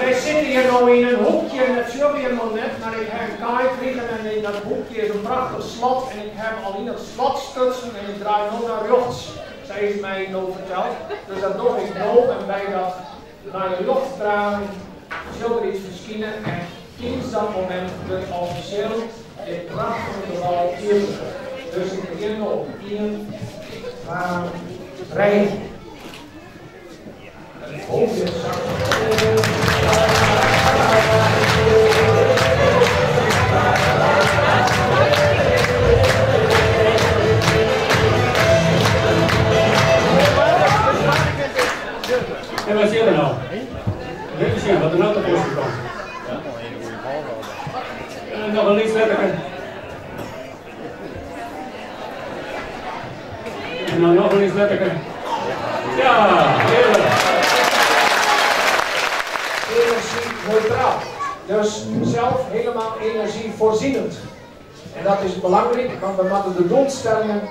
wij zitten hier nu in een hoekje en dat zie je helemaal net, maar ik heb een kaai kregen en in dat hoekje is een prachtig slot en ik heb al in het slot stutsen en ik draai nog naar rechts. Zij heeft mij nog verteld, dus dat doe ik nog en bij dat naar de lucht draaien zult er iets verschijnen en sinds dat moment wordt officieel dit prachtige gebouw hier. Dus ik begin nog 1, 2, 3. En wat zie je er nou? Dit is hier, wat er nou te voorschot komt. En nog een liefsletterken. En dan nog een liefsletterken. Ja, heerlijk. Energie-neutraal. Dus zelf helemaal energievoorzienend. En dat is belangrijk, want we moeten de doelstellingen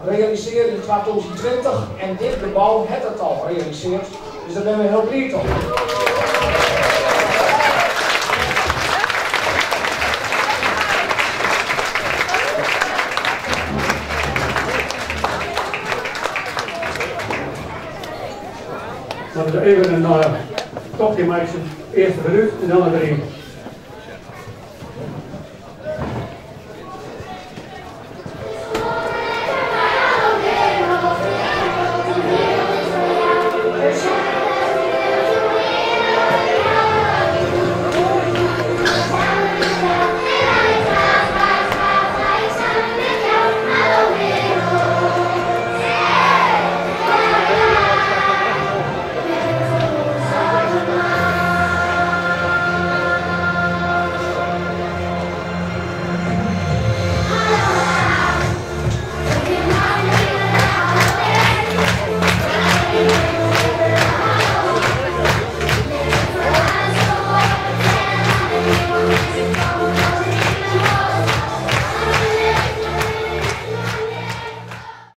realiseren in 2020 en dit gebouw heeft het al gerealiseerd. Dus daar ben we heel blij op. Laten we even een topje maken. Eerst de geluid en dan erin.